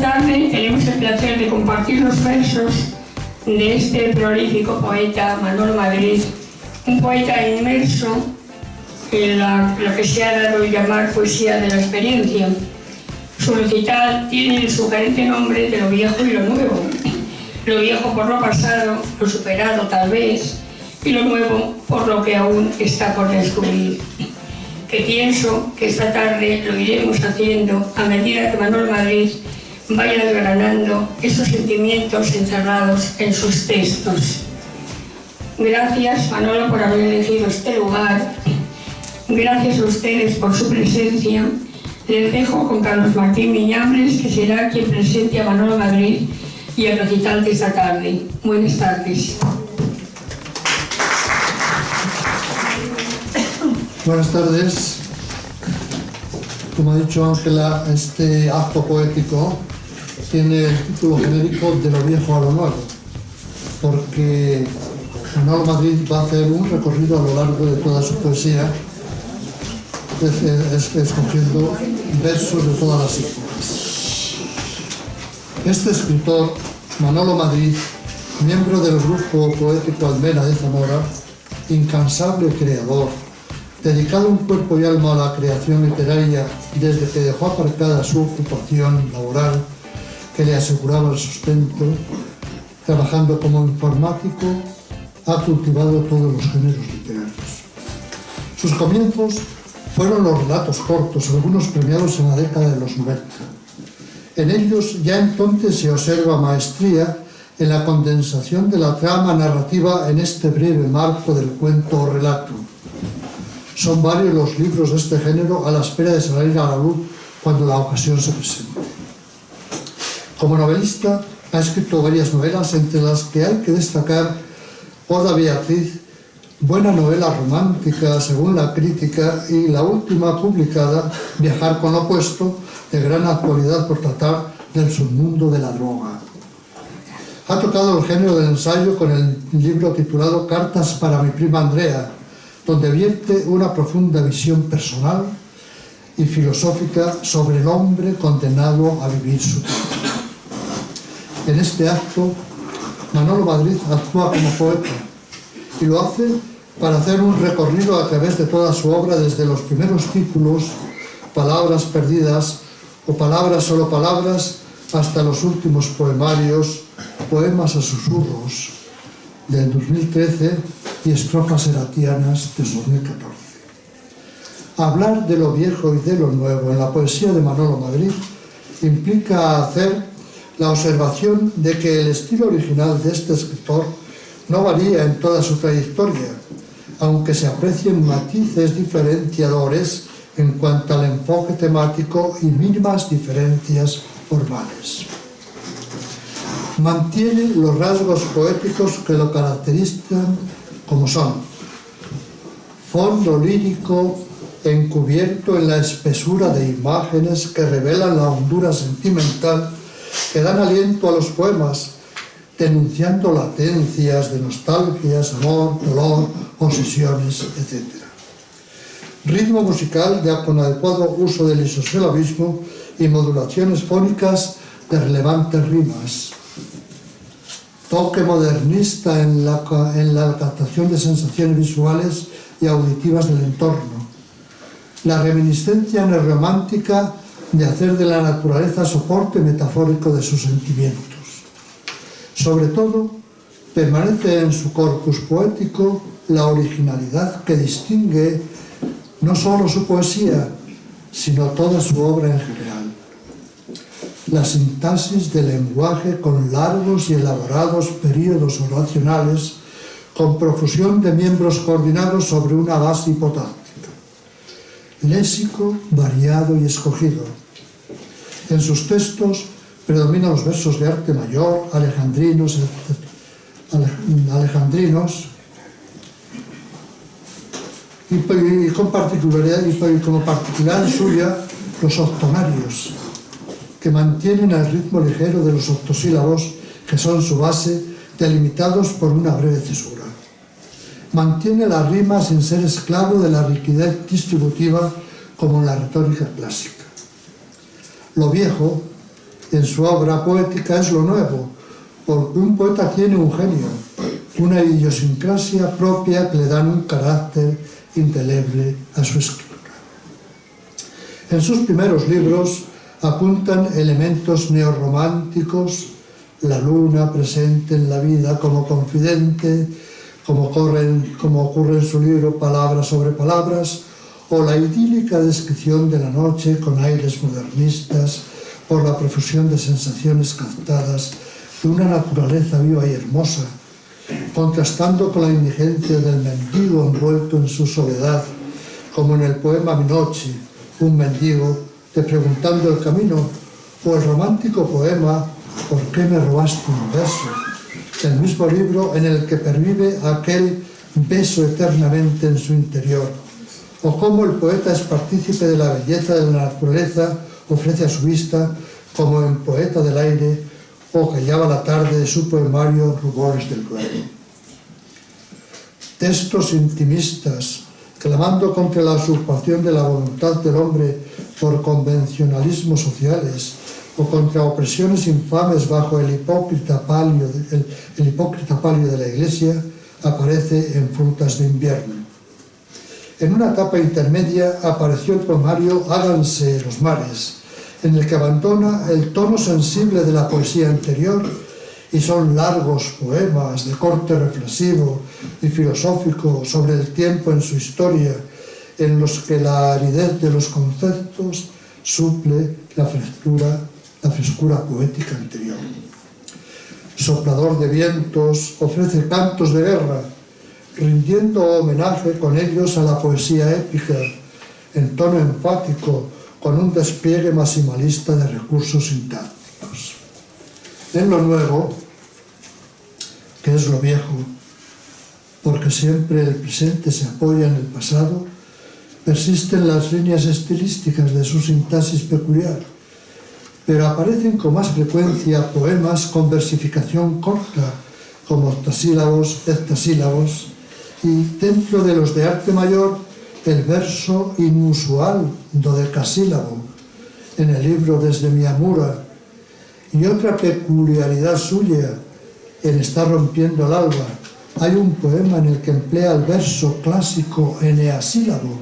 tarde tenemos el placer de compartir los versos de este prolífico poeta Manolo Madrid, un poeta inmerso en lo que se ha dado a llamar poesía de la experiencia. Su recital tiene el sugerente nombre de lo viejo y lo nuevo. Lo viejo por lo pasado, lo superado tal vez, y lo nuevo por lo que aún está por descubrir. Que pienso que esta tarde lo iremos haciendo a medida que Manolo Madrid vaya desgranando esos sentimientos encerrados en sus textos. Gracias, Manolo, por haber elegido este lugar. Gracias a ustedes por su presencia. Les dejo con Carlos Martín Miñambres, que será quien presente a Manolo Madrid y el recital de esta tarde. Buenas tardes. Buenas tardes. Como ha dicho Ángela, este acto poético tiene el título genérico De lo viejo a lo nuevo, porque Manolo Madrid va a hacer un recorrido a lo largo de toda su poesía, escogiendo versos de todas las épocas. Este escritor, Manolo Madrid, miembro del grupo poético Almena de Zamora, incansable creador, dedicado un cuerpo y alma a la creación literaria desde que dejó aparcada su ocupación laboral que le aseguraba el sustento, trabajando como informático, ha cultivado todos los géneros literarios. Sus comienzos fueron los relatos cortos, algunos premiados en la década de los 90. En ellos ya entonces se observa maestría en la condensación de la trama narrativa en este breve marco del cuento o relato. Son varios los libros de este género a la espera de salir a la luz cuando la ocasión se presente. Como novelista ha escrito varias novelas, entre las que hay que destacar Oda Beatriz, buena novela romántica según la crítica, y la última publicada, Viajar con lo opuesto, de gran actualidad por tratar del submundo de la droga. Ha tocado el género del ensayo con el libro titulado Cartas para mi prima Andrea, donde vierte una profunda visión personal y filosófica sobre el hombre condenado a vivir su vida. En este acto, Manolo Madrid actúa como poeta y lo hace para hacer un recorrido a través de toda su obra, desde los primeros títulos, Palabras perdidas o Palabras solo palabras, hasta los últimos poemarios, Poemas a susurros, del 2013, y Estrofas eratianas de 2014. Hablar de lo viejo y de lo nuevo en la poesía de Manolo Madrid implica hacer la observación de que el estilo original de este escritor no varía en toda su trayectoria, aunque se aprecien matices diferenciadores en cuanto al enfoque temático y mínimas diferencias formales. Mantiene los rasgos poéticos que lo caracterizan, como son: fondo lírico encubierto en la espesura de imágenes que revelan la hondura sentimental que dan aliento a los poemas, denunciando latencias de nostalgias, amor, dolor, obsesiones, etc. Ritmo musical ya con adecuado uso del isosilabiismo y modulaciones fónicas de relevantes rimas. Toque modernista en la captación de sensaciones visuales y auditivas del entorno. La reminiscencia neorromántica de hacer de la naturaleza soporte metafórico de sus sentimientos. Sobre todo, permanece en su corpus poético la originalidad que distingue no solo su poesía, sino toda su obra en general. La sintaxis del lenguaje con largos y elaborados períodos oracionales, con profusión de miembros coordinados sobre una base hipotática. Léxico variado y escogido. En sus textos predominan los versos de arte mayor, alejandrinos y como particularidad suya, los octonarios, que mantienen el ritmo ligero de los octosílabos, que son su base, delimitados por una breve cesura. Mantiene la rima sin ser esclavo de la rigidez distributiva como en la retórica clásica. Lo viejo en su obra poética es lo nuevo, porque un poeta tiene un genio, una idiosincrasia propia que le dan un carácter indeleble a su escritura. En sus primeros libros apuntan elementos neorrománticos, la luna presente en la vida como confidente, como ocurre en su libro Palabras sobre Palabras, o la idílica descripción de la noche con aires modernistas por la profusión de sensaciones captadas de una naturaleza viva y hermosa, contrastando con la indigencia del mendigo envuelto en su soledad, como en el poema Mi noche, un mendigo te preguntando el camino, o el romántico poema ¿Por qué me robaste un beso?, el mismo libro en el que pervive aquel beso eternamente en su interior, o cómo el poeta es partícipe de la belleza de la naturaleza, ofrece a su vista, como en Poeta del aire, o callaba la tarde de su poemario Rubores del Gruero. Textos intimistas, clamando contra la usurpación de la voluntad del hombre por convencionalismos sociales, o contra opresiones infames bajo el hipócrita palio de la Iglesia, aparece en Frutas de invierno. En una etapa intermedia apareció el poemario Háganse los mares, en el que abandona el tono sensible de la poesía anterior y son largos poemas de corte reflexivo y filosófico sobre el tiempo en su historia, en los que la aridez de los conceptos suple la frescura poética anterior. Soplador de vientos ofrece cantos de guerra, rindiendo homenaje con ellos a la poesía épica, en tono enfático, con un despliegue maximalista de recursos sintácticos. En lo nuevo, que es lo viejo, porque siempre el presente se apoya en el pasado, persisten las líneas estilísticas de su sintaxis peculiar, pero aparecen con más frecuencia poemas con versificación corta, como octosílabos, heptasílabos, y dentro de los de arte mayor, el verso inusual dodecasílabo, en el libro Desde mi Amura, y otra peculiaridad suya, en Está rompiendo el alba, hay un poema en el que emplea el verso clásico eneasílabo,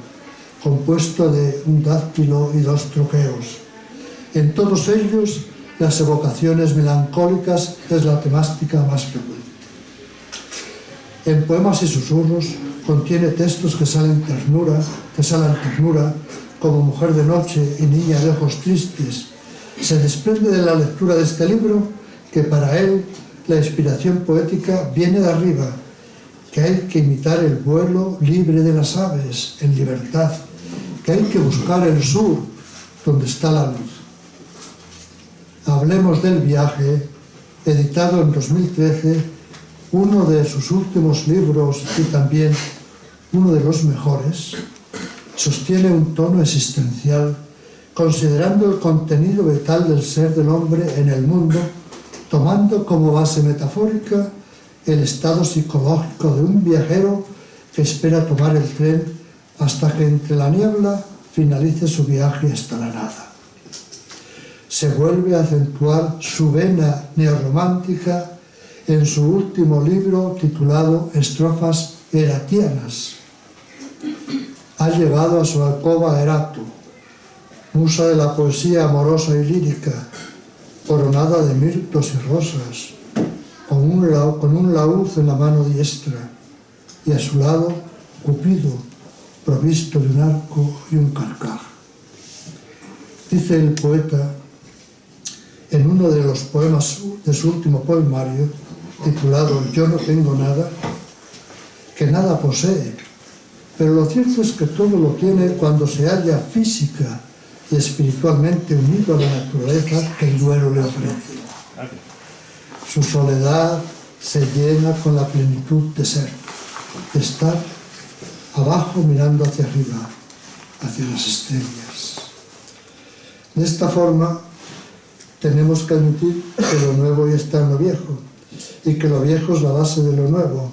compuesto de un dáctilo y dos troqueos. En todos ellos, las evocaciones melancólicas es la temática más frecuente. En Poemas y susurros contiene textos que salen ternura, como Mujer de noche y Niña de ojos tristes. Se desprende de la lectura de este libro que para él la inspiración poética viene de arriba, que hay que imitar el vuelo libre de las aves en libertad, que hay que buscar el sur donde está la luz. Hablemos del viaje, editado en 2013, uno de sus últimos libros y también uno de los mejores, sostiene un tono existencial, considerando el contenido vital del ser del hombre en el mundo, tomando como base metafórica el estado psicológico de un viajero que espera tomar el tren hasta que entre la niebla finalice su viaje hasta la nada. Se vuelve a acentuar su vena neorromántica en su último libro titulado Estrofas heratianas. Ha llevado a su alcoba a Erato, musa de la poesía amorosa y lírica, coronada de mirtos y rosas, con un laúd en la mano diestra, y a su lado Cupido, provisto de un arco y un carcaj. Dice el poeta en uno de los poemas de su último poemario, titulado Yo no tengo nada, que nada posee, pero lo cierto es que todo lo tiene cuando se halla física y espiritualmente unido a la naturaleza que el duelo le ofrece. Su soledad se llena con la plenitud de ser, de estar abajo mirando hacia arriba, hacia las estrellas. De esta forma, tenemos que admitir que lo nuevo ya está en lo viejo y que lo viejo es la base de lo nuevo,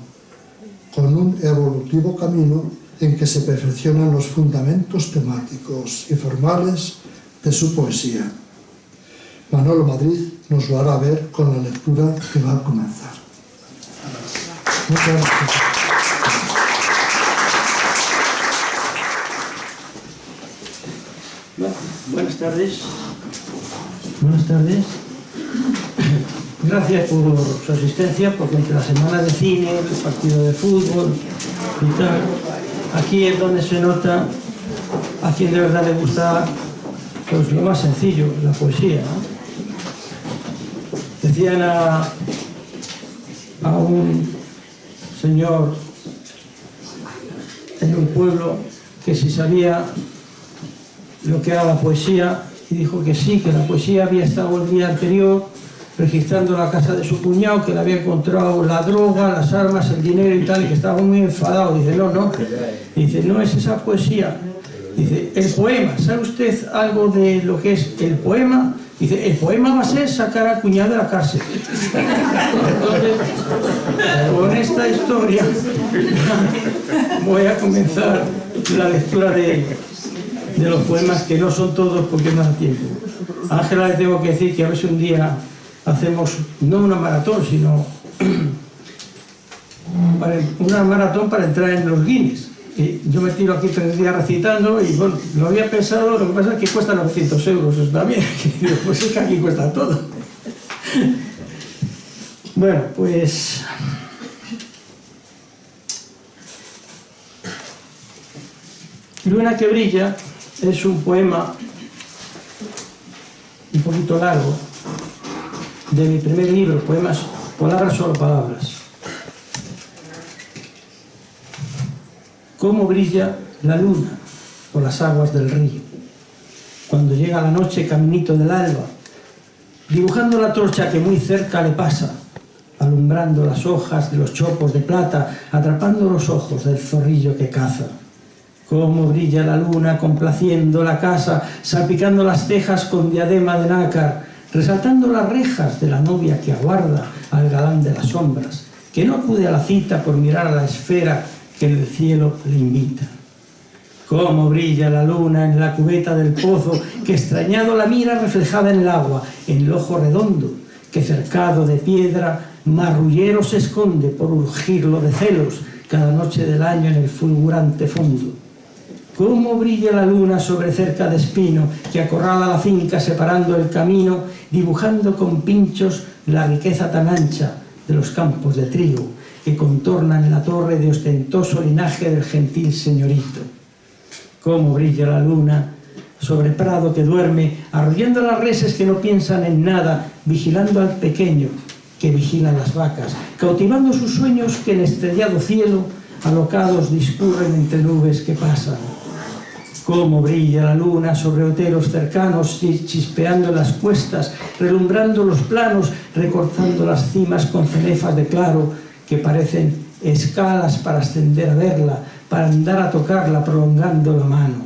con un evolutivo camino en que se perfeccionan los fundamentos temáticos y formales de su poesía. Manolo Madrid nos lo hará ver con la lectura que va a comenzar. Muchas gracias. Buenas tardes. Buenas tardes. Gracias por su asistencia, porque entre la semana de cine, el partido de fútbol y tal, aquí es donde se nota a quien de verdad le gusta pues lo más sencillo, la poesía, ¿no? Decían a un señor en un pueblo que si sabía lo que era la poesía, y dijo que sí, que la poesía había estado el día anterior registrando la casa de su cuñado, que le había encontrado la droga, las armas, el dinero y tal, y que estaba muy enfadado. Dice, no. Dice, no es esa poesía. Dice, el poema. ¿Sabe usted algo de lo que es el poema? Dice, el poema va a ser sacar al cuñado de la cárcel. Entonces, con esta historia voy a comenzar la lectura de los poemas, que no son todos porque no da tiempo. A Ángela le tengo que decir que a ver si un día hacemos, no una maratón, sino una maratón para entrar en los Guinness. Yo me tiro aquí 3 días recitando y bueno, lo había pensado, lo que pasa es que cuesta 900 euros, eso también. Pues es que aquí cuesta todo. Bueno, pues Luna que brilla es un poema un poquito largo de mi primer libro, Poemas, Palabras solo palabras. Cómo brilla la luna por las aguas del río, cuando llega la noche caminito del alba, dibujando la torcha que muy cerca le pasa, alumbrando las hojas de los chopos de plata, atrapando los ojos del zorrillo que caza. Cómo brilla la luna complaciendo la casa, salpicando las tejas con diadema de nácar, resaltando las rejas de la novia que aguarda al galán de las sombras, que no acude a la cita por mirar a la esfera que en el cielo le invita. Cómo brilla la luna en la cubeta del pozo, que extrañado la mira reflejada en el agua, en el ojo redondo, que cercado de piedra marrullero se esconde por urgirlo de celos cada noche del año en el fulgurante fondo. Cómo brilla la luna sobre cerca de espino, que acorrala la finca separando el camino, dibujando con pinchos la riqueza tan ancha de los campos de trigo, que contornan la torre de ostentoso linaje del gentil señorito. Cómo brilla la luna sobre prado que duerme, arrullando las reses que no piensan en nada, vigilando al pequeño que vigila las vacas, cautivando sus sueños que en estrellado cielo alocados discurren entre nubes que pasan. Cómo brilla la luna sobre oteros cercanos, chispeando en las cuestas, relumbrando los planos, recortando las cimas con cenefas de claro, que parecen escalas para ascender a verla, para andar a tocarla prolongando la mano.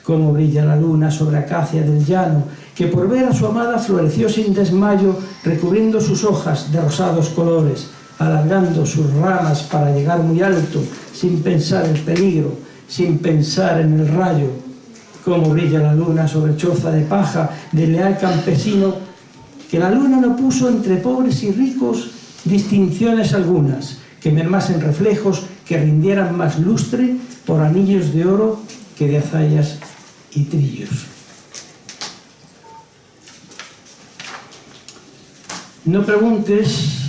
Cómo brilla la luna sobre acacia del llano, que por ver a su amada floreció sin desmayo, recubriendo sus hojas de rosados colores, alargando sus ramas para llegar muy alto, sin pensar el peligro, sin pensar en el rayo. Cómo brilla la luna sobre choza de paja del leal campesino, que la luna no puso entre pobres y ricos distinciones algunas, que mermasen reflejos, que rindieran más lustre por anillos de oro que de azallas y trillos. No preguntes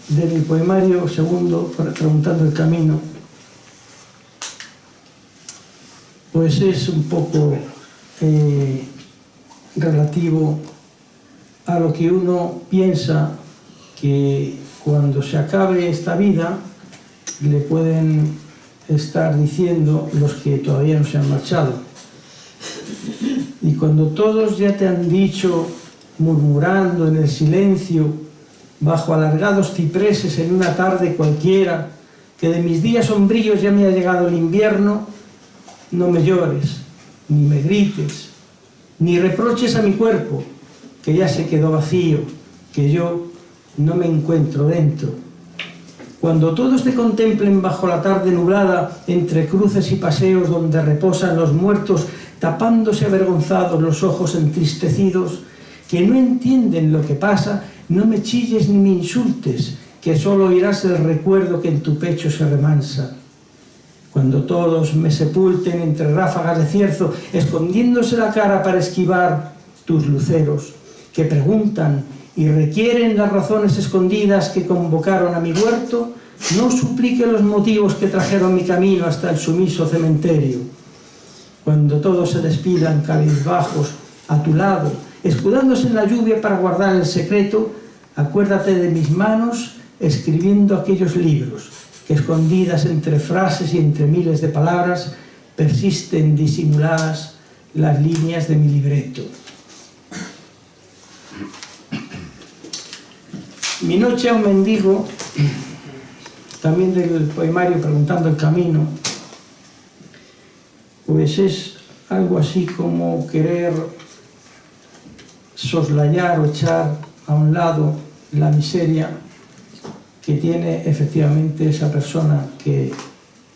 de mi poemario segundo, Preguntando el camino, pues es un poco relativo a lo que uno piensa que cuando se acabe esta vida le pueden estar diciendo los que todavía no se han marchado. Y cuando todos ya te han dicho, murmurando en el silencio, bajo alargados cipreses en una tarde cualquiera, que de mis días sombríos ya me ha llegado el invierno, no me llores, ni me grites, ni reproches a mi cuerpo, que ya se quedó vacío, que yo no me encuentro dentro. Cuando todos te contemplen bajo la tarde nublada, entre cruces y paseos donde reposan los muertos, tapándose avergonzados los ojos entristecidos, que no entienden lo que pasa. No me chilles ni me insultes, que solo oirás el recuerdo que en tu pecho se remansa. Cuando todos me sepulten entre ráfagas de cierzo, escondiéndose la cara para esquivar tus luceros, que preguntan y requieren las razones escondidas que convocaron a mi huerto, no suplique los motivos que trajeron mi camino hasta el sumiso cementerio. Cuando todos se despidan cabizbajos a tu lado, escudándose en la lluvia para guardar el secreto, acuérdate de mis manos escribiendo aquellos libros que, escondidas entre frases y entre miles de palabras, persisten disimuladas las líneas de mi libreto. Mi noche a un mendigo, también del poemario Preguntando el camino, pues es algo así como querer soslayar o echar a un lado la miseria que tiene efectivamente esa persona que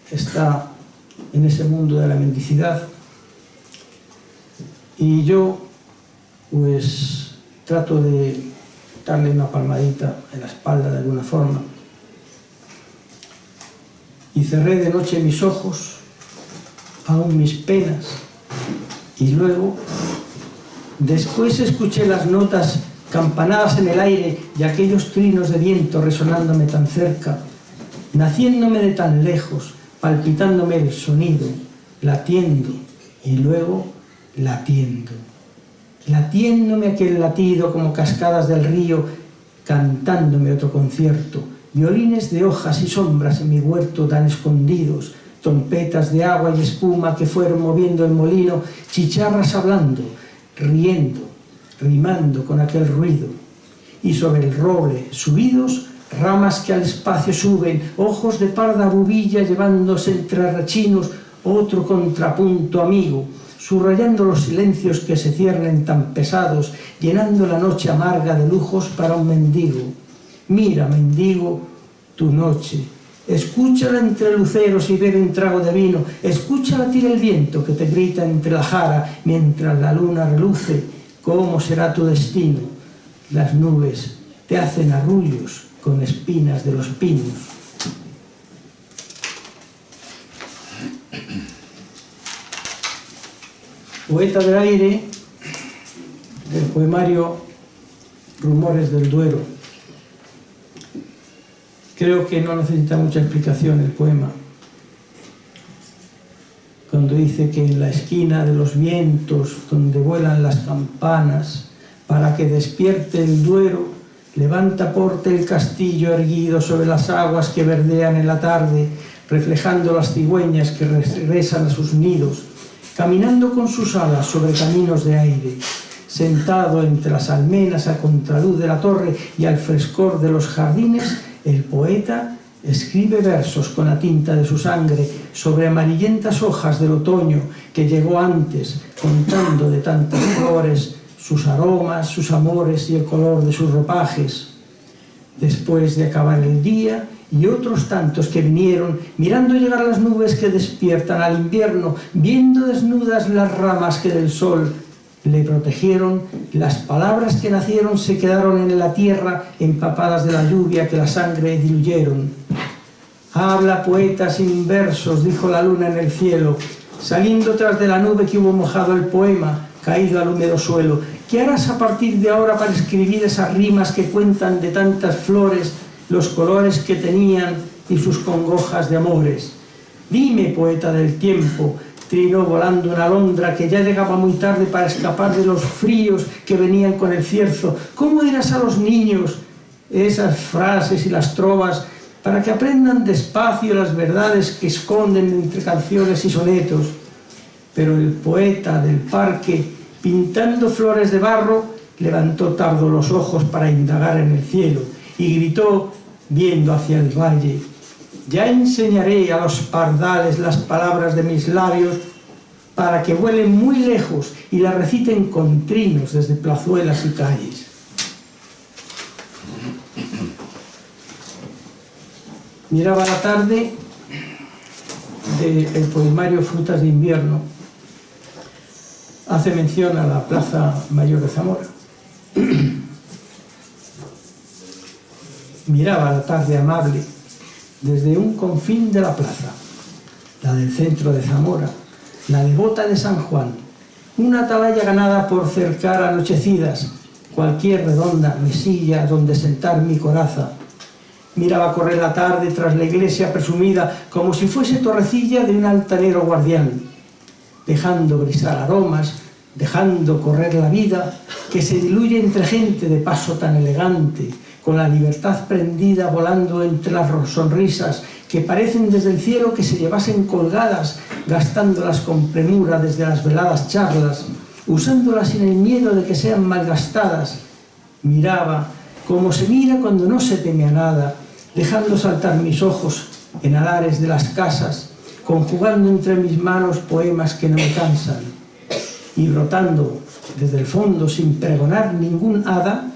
está en ese mundo de la mendicidad. Y yo pues trato de darle una palmadita en la espalda de alguna forma. Y cerré de noche mis ojos, aún mis penas, y luego, después escuché las notas campanadas en el aire y aquellos trinos de viento resonándome tan cerca, naciéndome de tan lejos, palpitándome el sonido, latiendo y luego latiendo. Latiéndome aquel latido como cascadas del río, cantándome otro concierto, violines de hojas y sombras en mi huerto tan escondidos, trompetas de agua y espuma que fueron moviendo el molino, chicharras hablando, riendo, rimando con aquel ruido. Y sobre el roble, subidos, ramas que al espacio suben, ojos de parda bubilla llevándose entre rechinos otro contrapunto amigo, subrayando los silencios que se ciernen tan pesados, llenando la noche amarga de lujos para un mendigo. Mira, mendigo, tu noche, escúchala entre luceros y bebe un trago de vino, escúchala tira el viento que te grita entre la jara mientras la luna reluce. ¿Cómo será tu destino? Las nubes te hacen arrullos con espinas de los pinos. Poeta del aire, del poemario Rumores del Duero. Creo que no necesita mucha explicación el poema. Cuando dice que en la esquina de los vientos, donde vuelan las campanas, para que despierte el Duero, levanta porte el castillo erguido sobre las aguas que verdean en la tarde, reflejando las cigüeñas que regresan a sus nidos, caminando con sus alas sobre caminos de aire, sentado entre las almenas a contraluz de la torre y al frescor de los jardines, el poeta escribe versos con la tinta de su sangre sobre amarillentas hojas del otoño que llegó antes, contando de tantas flores sus aromas, sus amores y el color de sus ropajes. Después de acabar el día, y otros tantos que vinieron, mirando llegar las nubes que despiertan al invierno, viendo desnudas las ramas que del sol le protegieron, las palabras que nacieron se quedaron en la tierra empapadas de la lluvia que la sangre diluyeron. Habla, poeta, sin versos, dijo la luna en el cielo, saliendo tras de la nube que hubo mojado el poema, caído al húmedo suelo. ¿Qué harás a partir de ahora para escribir esas rimas que cuentan de tantas flores, los colores que tenían y sus congojas de amores? Dime, poeta del tiempo, trinó volando una alondra que ya llegaba muy tarde para escapar de los fríos que venían con el cierzo. ¿Cómo dirás a los niños esas frases y las trovas para que aprendan despacio las verdades que esconden entre canciones y sonetos? Pero el poeta del parque, pintando flores de barro, levantó tardo los ojos para indagar en el cielo y gritó, viendo hacia el valle: ya enseñaré a los pardales las palabras de mis labios para que vuelen muy lejos y las reciten con trinos desde plazuelas y calles. Miraba la tarde del poemario Frutas de invierno, hace mención a la Plaza Mayor de Zamora. Miraba la tarde amable desde un confín de la plaza, la del centro de Zamora, la devota de San Juan, una atalaya ganada por cercar anochecidas, cualquier redonda mesilla donde sentar mi coraza. Miraba correr la tarde tras la iglesia presumida como si fuese torrecilla de un altanero guardián, dejando brisar aromas, dejando correr la vida que se diluye entre gente de paso tan elegante, con la libertad prendida volando entre las sonrisas que parecen desde el cielo que se llevasen colgadas, gastándolas con premura desde las veladas charlas, usándolas sin el miedo de que sean malgastadas. Miraba como se mira cuando no se teme a nada, dejando saltar mis ojos en alares de las casas, conjugando entre mis manos poemas que no me cansan, y brotando desde el fondo sin pregonar ningún hada,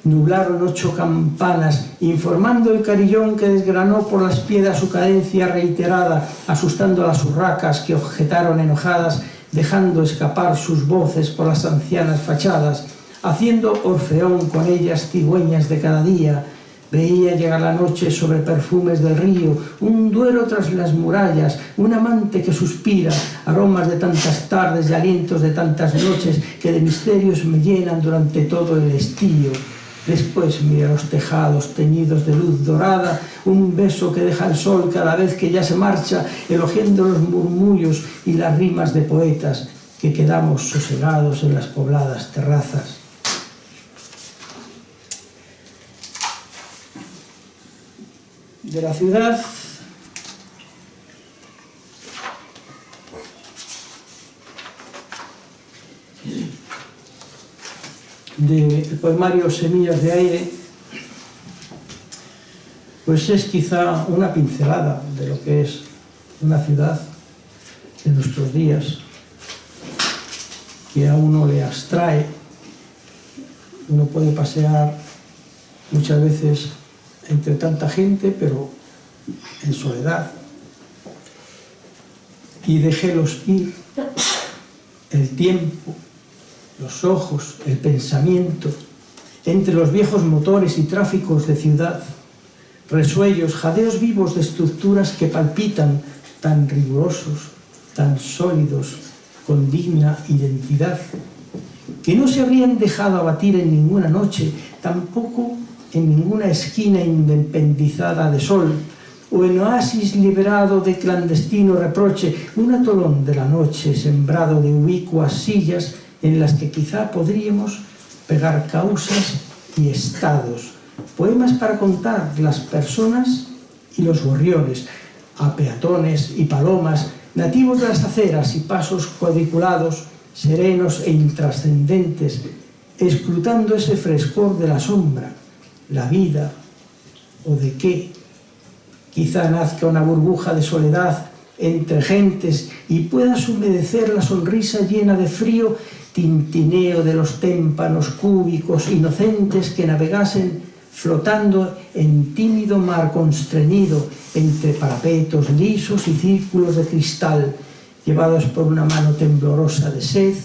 nublaron 8 campanas, informando el carillón que desgranó por las piedras su cadencia reiterada, asustando a las urracas que objetaron enojadas, dejando escapar sus voces por las ancianas fachadas, haciendo orfeón con ellas cigüeñas de cada día. Veía llegar la noche sobre perfumes del río, un duero tras las murallas, un amante que suspira, aromas de tantas tardes y alientos de tantas noches que de misterios me llenan durante todo el estío. Después mira los tejados teñidos de luz dorada, un beso que deja el sol cada vez que ya se marcha, elogiando los murmullos y las rimas de poetas que quedamos sosegados en las pobladas terrazas. De la ciudad del poemario Semillas de Aire, pues es quizá una pincelada de lo que es una ciudad de nuestros días, que a uno le abstrae. Uno puede pasear muchas veces entre tanta gente, pero en soledad, y déjelos ir, el tiempo, los ojos, el pensamiento, entre los viejos motores y tráficos de ciudad, resuellos, jadeos vivos de estructuras que palpitan tan rigurosos, tan sólidos, con digna identidad, que no se habrían dejado abatir en ninguna noche, tampoco en ninguna esquina independizada de sol, o en oasis liberado de clandestino reproche, un atolón de la noche sembrado de ubicuas sillas en las que quizá podríamos pegar causas y estados, poemas para contar las personas y los gorriones, a peatones y palomas, nativos de las aceras y pasos cuadriculados, serenos e intrascendentes, escrutando ese frescor de la sombra, la vida, o de qué. Quizá nazca una burbuja de soledad entre gentes y puedas humedecer la sonrisa llena de frío, tintineo de los témpanos cúbicos inocentes que navegasen flotando en tímido mar constreñido entre parapetos lisos y círculos de cristal, llevados por una mano temblorosa de sed,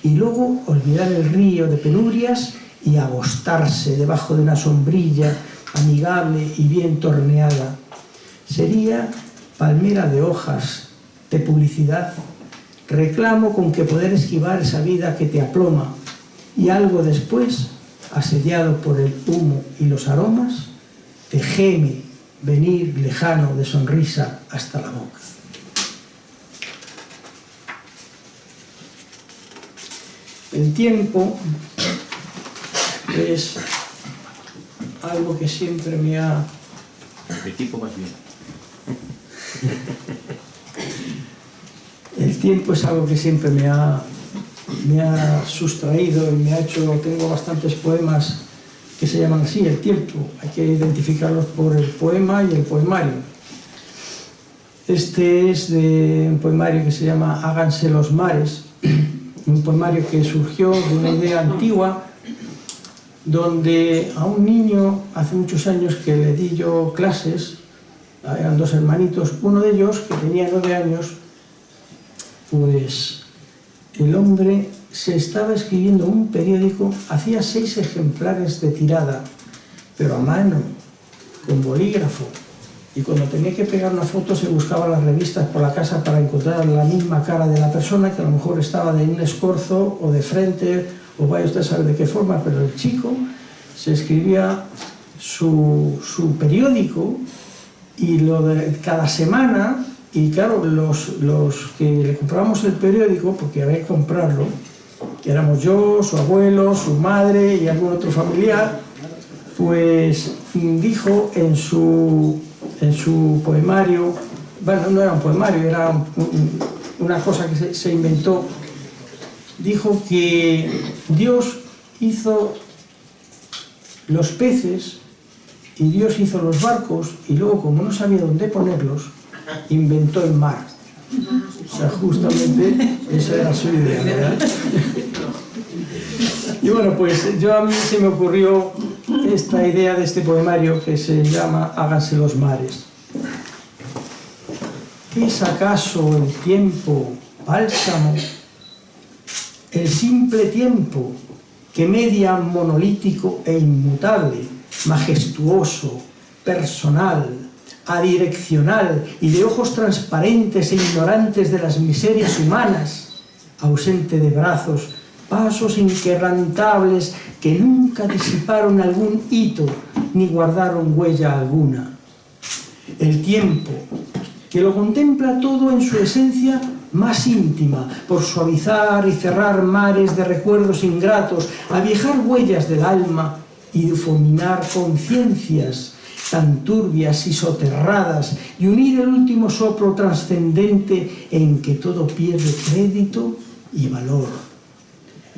y luego olvidar el río de penurias y agostarse debajo de una sombrilla amigable y bien torneada. Sería palmera de hojas, de publicidad, reclamo con que poder esquivar esa vida que te aploma, y algo después, asediado por el humo y los aromas, te geme venir lejano de sonrisa hasta la boca. El tiempo es algo que siempre me ha... El tiempo más bien. El tiempo es algo que siempre me ha sustraído y me ha hecho... Tengo bastantes poemas que se llaman así, el tiempo. Hay que identificarlos por el poema y el poemario. Este es de un poemario que se llama Háganse los mares, un poemario que surgió de una idea antigua donde a un niño, hace muchos años que le di yo clases, eran 2 hermanitos, uno de ellos, que tenía 9 años, pues el hombre se estaba escribiendo un periódico, hacía 6 ejemplares de tirada, pero a mano, con bolígrafo, y cuando tenía que pegar una foto se buscaba las revistas por la casa para encontrar la misma cara de la persona, que a lo mejor estaba de un escorzo o de frente, o vaya usted a saber de qué forma, pero el chico se escribía su periódico y lo de cada semana, y claro, los que le comprábamos el periódico, porque había que comprarlo, que éramos yo, su abuelo, su madre y algún otro familiar, pues dijo en su poemario, bueno, no era un poemario, era una cosa que se inventó, dijo que Dios hizo los peces y Dios hizo los barcos y luego, como no sabía dónde ponerlos, inventó el mar. O sea, justamente esa era su idea, ¿verdad? Y bueno, pues a mí se me ocurrió esta idea de este poemario que se llama Háganse los mares. ¿Es acaso el tiempo bálsamo? El simple tiempo que media monolítico e inmutable, majestuoso, personal, adireccional y de ojos transparentes e ignorantes de las miserias humanas, ausente de brazos, pasos inquebrantables que nunca disiparon algún hito ni guardaron huella alguna. El tiempo, que lo contempla todo en su esencia más íntima, por suavizar y cerrar mares de recuerdos ingratos, avijar huellas del alma y difuminar conciencias tan turbias y soterradas, y unir el último soplo trascendente en que todo pierde crédito y valor.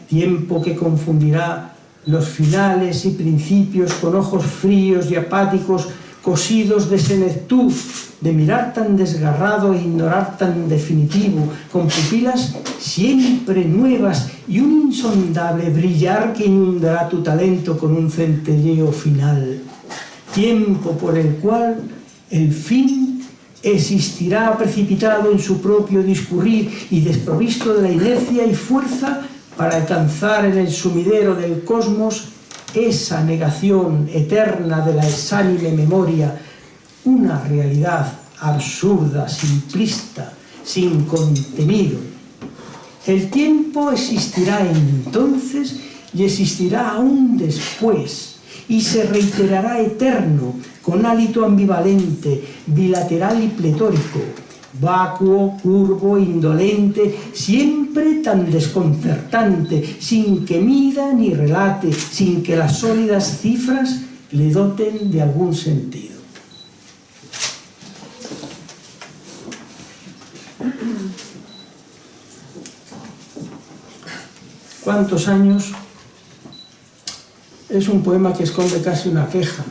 Tiempo que confundirá los finales y principios con ojos fríos y apáticos, cosidos de senectud, de mirar tan desgarrado e ignorar tan definitivo, con pupilas siempre nuevas y un insondable brillar que inundará tu talento con un centelleo final. Tiempo por el cual el fin existirá precipitado en su propio discurrir y desprovisto de la inercia y fuerza para alcanzar en el sumidero del cosmos esa negación eterna de la exánime memoria, una realidad absurda, simplista, sin contenido. El tiempo existirá entonces y existirá aún después, y se reiterará eterno, con hálito ambivalente, bilateral y pletórico, vacuo, curvo, indolente, siempre tan desconcertante, sin que mida ni relate, sin que las sólidas cifras le doten de algún sentido. ¿Cuántos años? Es un poema que esconde casi una queja.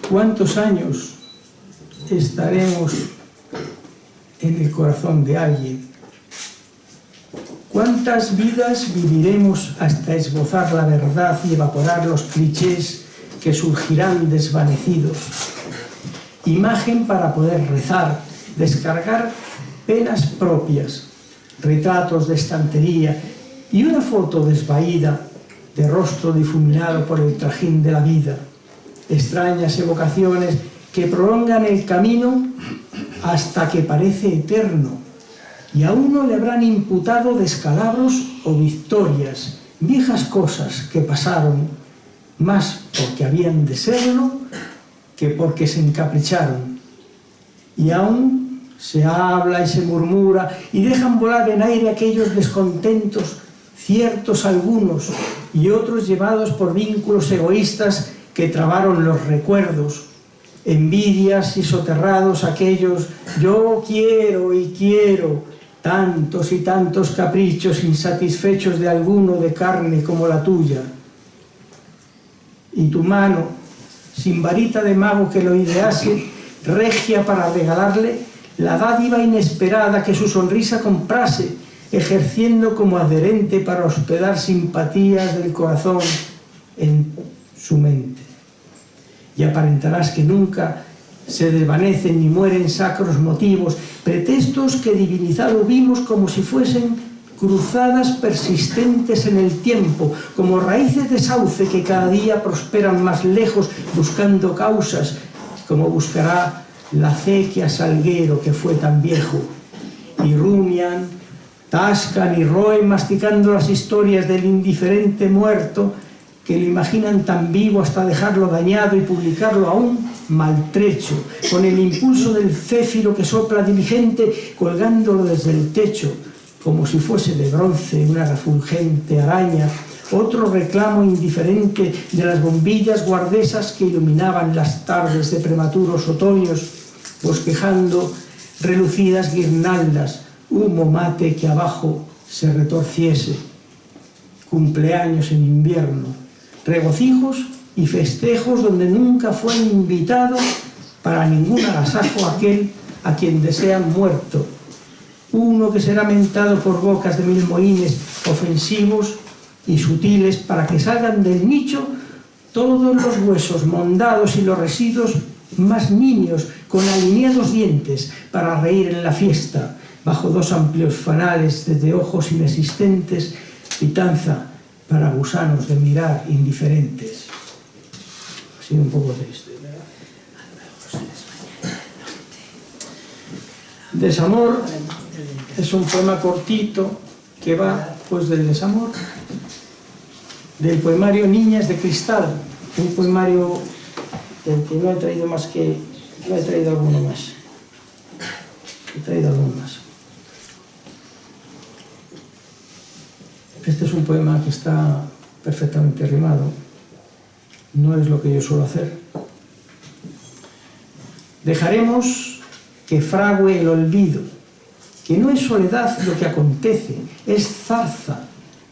¿Cuántos años estaremos en el corazón de alguien? ¿Cuántas vidas viviremos hasta esbozar la verdad y evaporar los clichés que surgirán desvanecidos? Imagen para poder rezar, descargar penas propias, retratos de estantería y una foto desvaída de rostro difuminado por el trajín de la vida, extrañas evocaciones que prolongan el camino hasta que parece eterno, y a uno le habrán imputado descalabros o victorias, viejas cosas que pasaron, más porque habían de serlo que porque se encapricharon, y aún se habla y se murmura y dejan volar en aire aquellos descontentos, ciertos algunos y otros llevados por vínculos egoístas que trabaron los recuerdos, envidias y soterrados aquellos yo quiero y quiero, tantos y tantos caprichos insatisfechos de alguno de carne como la tuya. Y tu mano, sin varita de mago que lo idease, regia para regalarle la dádiva inesperada que su sonrisa comprase, ejerciendo como adherente para hospedar simpatías del corazón en su mente. Y aparentarás que nunca Se desvanecen y mueren sacros motivos, pretextos que divinizado vimos como si fuesen cruzadas persistentes en el tiempo, como raíces de sauce que cada día prosperan más lejos buscando causas, como buscará la acequia salguero que fue tan viejo. Y rumian, tascan y roen masticando las historias del indiferente muerto que lo imaginan tan vivo hasta dejarlo dañado y publicarlo aún maltrecho, con el impulso del céfiro que sopla diligente colgándolo desde el techo, como si fuese de bronce una refulgente araña, otro reclamo indiferente de las bombillas guardesas que iluminaban las tardes de prematuros otoños, bosquejando relucidas guirnaldas, humo mate que abajo se retorciese. Cumpleaños en invierno, regocijos y festejos donde nunca fue invitado para ningún agasajo aquel a quien desean muerto, uno que será mentado por bocas de mil mohines ofensivos y sutiles para que salgan del nicho todos los huesos mondados y los residuos más niños con alineados dientes para reír en la fiesta bajo dos amplios fanales de ojos inexistentes, pitanza para gusanos de mirar indiferentes. Ha sido un poco triste, ¿verdad? Desamor es un poema cortito que va pues del desamor, del poemario Niñas de Cristal, un poemario del que no he traído más que... no he traído alguno más. He traído alguno más. Este es un poema que está perfectamente rimado. No es lo que yo suelo hacer. Dejaremos que frague el olvido, que no es soledad lo que acontece, es zarza,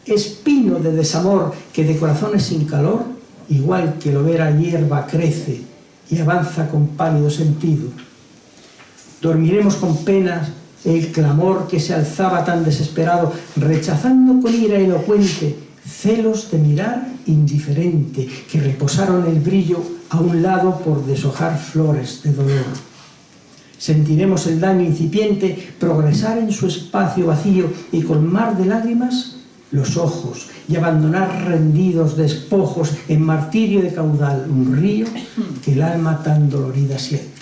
espino de desamor que de corazones sin calor, igual que lobera hierba, crece y avanza con pálido sentido. Dormiremos con penas el clamor que se alzaba tan desesperado, rechazando con ira elocuente celos de mirar indiferente que reposaron el brillo a un lado por deshojar flores de dolor. Sentiremos el daño incipiente progresar en su espacio vacío y colmar de lágrimas los ojos y abandonar rendidos despojos en martirio de caudal un río que el alma tan dolorida siente.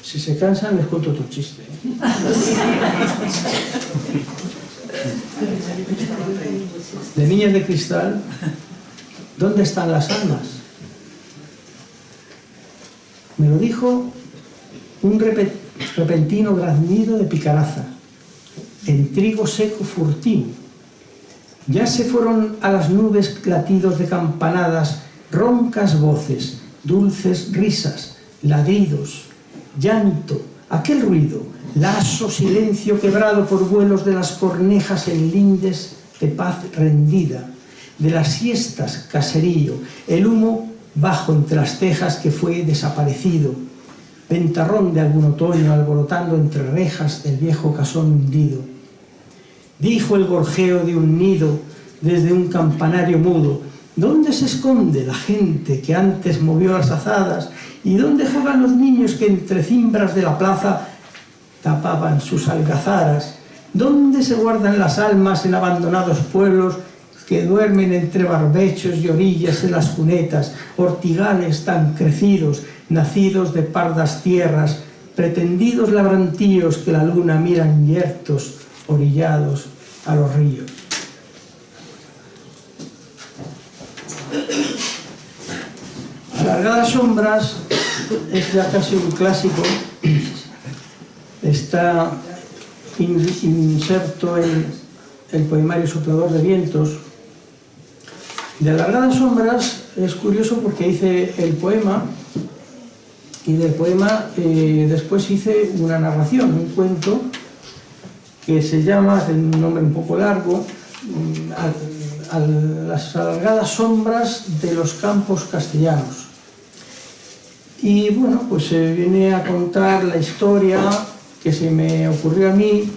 Si se cansan les cuento otro chiste. De Niñas de Cristal, ¿dónde están las almas? Me lo dijo un repentino graznido de picaraza, en trigo seco furtivo. Ya se fueron a las nubes latidos de campanadas, roncas voces, dulces risas, ladridos, llanto, aquel ruido, laso silencio quebrado por vuelos de las cornejas en lindes de paz rendida, de las siestas caserío, el humo bajo entre las tejas que fue desaparecido, ventarrón de algún otoño alborotando entre rejas del viejo casón hundido. Dijo el gorjeo de un nido desde un campanario mudo: ¿dónde se esconde la gente que antes movió las azadas? ¿Y dónde juegan los niños que entre cimbras de la plaza tapaban sus algazaras? ¿Dónde se guardan las almas en abandonados pueblos que duermen entre barbechos y orillas en las cunetas, ortigales tan crecidos, nacidos de pardas tierras, pretendidos labrantíos que la luna miran yertos, orillados a los ríos? Alargadas sombras es ya casi un clásico. Está inserto en el poemario Soplador de Vientos. De Alargadas sombras es curioso porque hice el poema y del poema después hice una narración, un cuento que se llama, es un nombre un poco largo, Las alargadas sombras de los campos castellanos. Y bueno, pues viene a contar la historia que se me ocurrió a mí,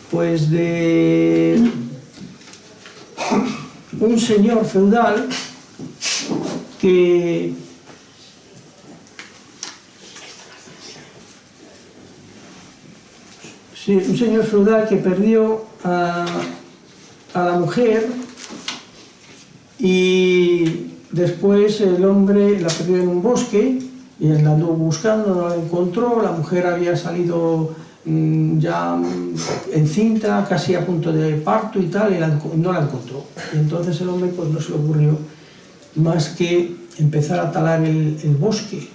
pues de un señor feudal que perdió a la mujer y después el hombre la perdió en un bosque y él la anduvo buscando, no la encontró, la mujer había salido ya encinta, casi a punto de parto y tal, y no la encontró. Y entonces el hombre pues no se le ocurrió más que empezar a talar el bosque.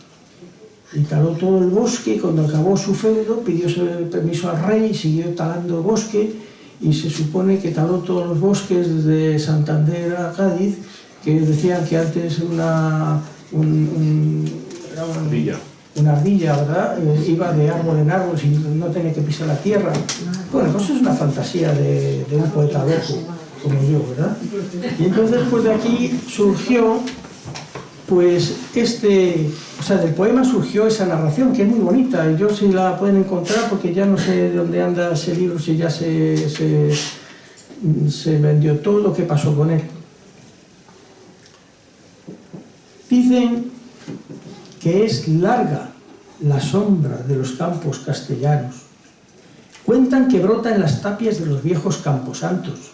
Y taló todo el bosque y cuando acabó su feudo pidió permiso al rey y siguió talando el bosque y se supone que taló todos los bosques desde Santander a Cádiz, que decían que antes era una ardilla, ¿verdad? Iba de árbol en árbol sin no tenía que pisar la tierra. Bueno, pues es una fantasía de un poeta loco como yo, ¿verdad? Y entonces pues de aquí surgió pues del poema surgió esa narración que es muy bonita y yo si la pueden encontrar porque ya no sé de dónde anda ese libro, si ya se vendió todo, qué pasó con él. Dicen que es larga la sombra de los campos castellanos. Cuentan que brota en las tapias de los viejos camposantos,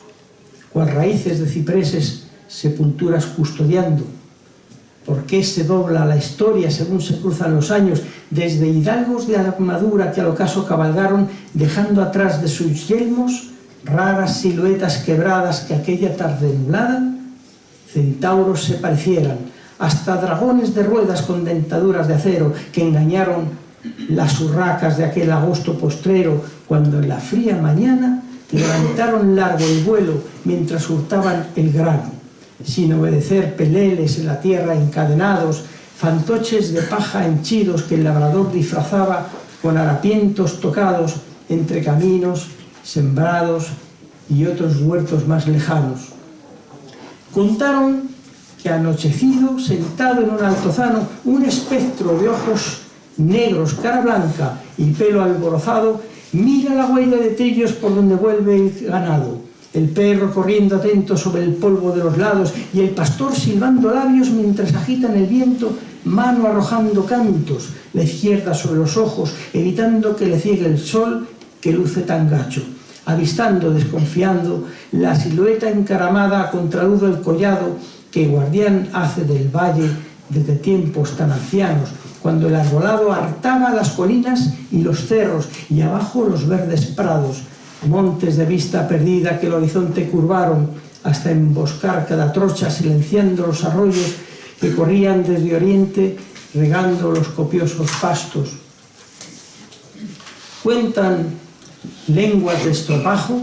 cual raíces de cipreses sepulturas custodiando. ¿Por qué se dobla la historia según se cruzan los años, desde hidalgos de armadura que al ocaso cabalgaron, dejando atrás de sus yelmos raras siluetas quebradas que aquella tarde nublada centauros se parecieran, hasta dragones de ruedas con dentaduras de acero que engañaron las urracas de aquel agosto postrero, cuando en la fría mañana levantaron largo el vuelo mientras hurtaban el grano, sin obedecer peleles en la tierra encadenados, fantoches de paja henchidos que el labrador disfrazaba con harapientos tocados entre caminos, sembrados y otros huertos más lejanos. Contaron que anochecido, sentado en un altozano, un espectro de ojos negros, cara blanca y pelo alborozado, mira la huella de trillos por donde vuelve el ganado, el perro corriendo atento sobre el polvo de los lados y el pastor silbando labios mientras agitan el viento, mano arrojando cantos, la izquierda sobre los ojos, evitando que le ciegue el sol que luce tan gacho, avistando, desconfiando, la silueta encaramada a contraluz del collado que guardián hace del valle desde tiempos tan ancianos, cuando el arbolado hartaba las colinas y los cerros y abajo los verdes prados, montes de vista perdida que el horizonte curvaron hasta emboscar cada trocha, silenciando los arroyos que corrían desde oriente, regando los copiosos pastos. Cuentan lenguas de estropajo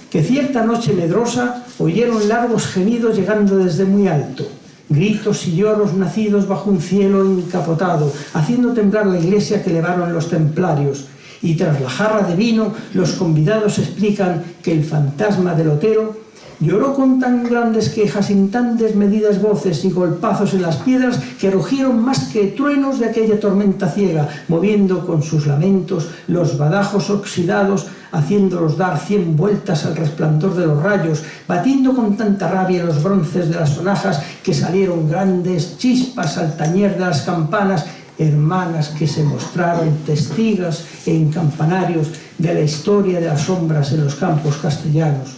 que cierta noche medrosa oyeron largos gemidos llegando desde muy alto, gritos y lloros nacidos bajo un cielo encapotado, haciendo temblar la iglesia que elevaron los templarios. Y tras la jarra de vino, los convidados explican que el fantasma del Otero lloró con tan grandes quejas, en tan desmedidas voces y golpazos en las piedras, que rugieron más que truenos de aquella tormenta ciega, moviendo con sus lamentos los badajos oxidados, haciéndolos dar 100 vueltas al resplandor de los rayos, batiendo con tanta rabia los bronces de las sonajas, que salieron grandes chispas al tañer de las campanas, hermanas que se mostraron testigas en campanarios de la historia de las sombras en los campos castellanos.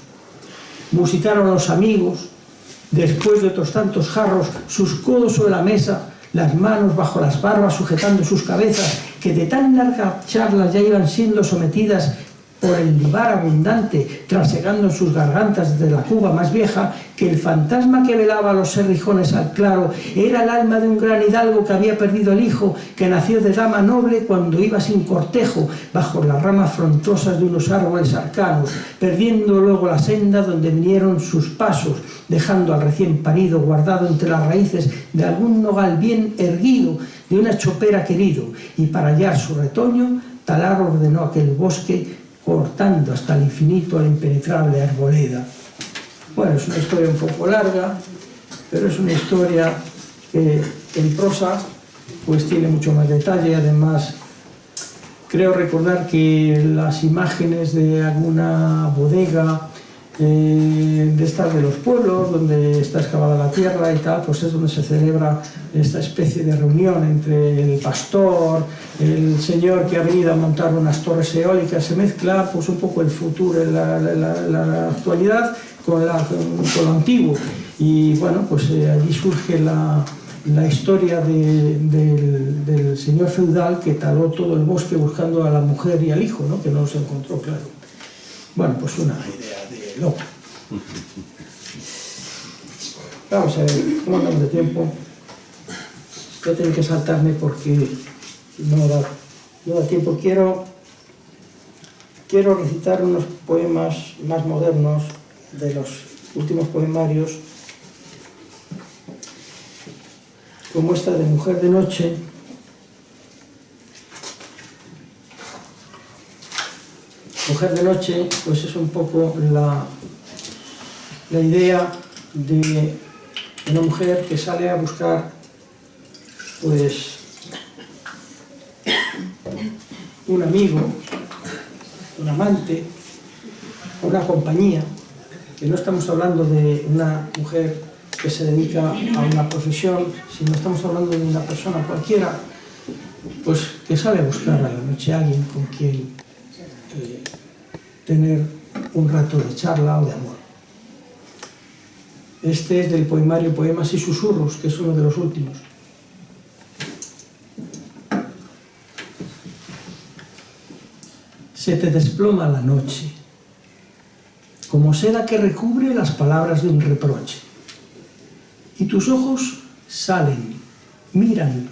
Musicaron los amigos, después de otros tantos jarros, sus codos sobre la mesa, las manos bajo las barbas sujetando sus cabezas, que de tan larga charla ya iban siendo sometidas por el libar abundante, trasegando en sus gargantas desde la cuba más vieja, que el fantasma que velaba los serrijones al claro era el alma de un gran hidalgo que había perdido el hijo, que nació de dama noble cuando iba sin cortejo, bajo las ramas frondosos de unos árboles arcanos, perdiendo luego la senda donde vinieron sus pasos, dejando al recién parido guardado entre las raíces de algún nogal bien erguido, de una chopera querido, y para hallar su retoño, talar ordenó aquel bosque, cortando hasta el infinito la impenetrable arboleda. Bueno, es una historia un poco larga, pero es una historia que en prosa pues tiene mucho más detalle. Además, creo recordar que las imágenes de alguna bodega de estas de los pueblos, donde está excavada la tierra y tal, pues es donde se celebra esta especie de reunión entre el pastor, el señor que ha venido a montar unas torres eólicas. Se mezcla pues un poco el futuro, la actualidad con lo antiguo, y bueno, pues allí surge la historia del señor feudal que taló todo el bosque buscando a la mujer y al hijo, ¿no? Que no se encontró, claro. Bueno, pues una idea de loco. Vamos a ver, ¿cómo andamos de tiempo? Voy a tener que saltarme porque no da tiempo. Quiero recitar unos poemas más modernos de los últimos poemarios, como esta de Mujer de Noche. Mujer de Noche, pues es un poco la idea de una mujer que sale a buscar pues un amigo, un amante, una compañía, que no estamos hablando de una mujer que se dedica a una profesión, sino estamos hablando de una persona cualquiera, pues que sale a buscar a la noche a alguien con quien tener un rato de charla o de amor. Este es del poemario Poemas y Susurros, que es uno de los últimos. Se te desploma la noche, como seda que recubre las palabras de un reproche, y tus ojos salen, miran,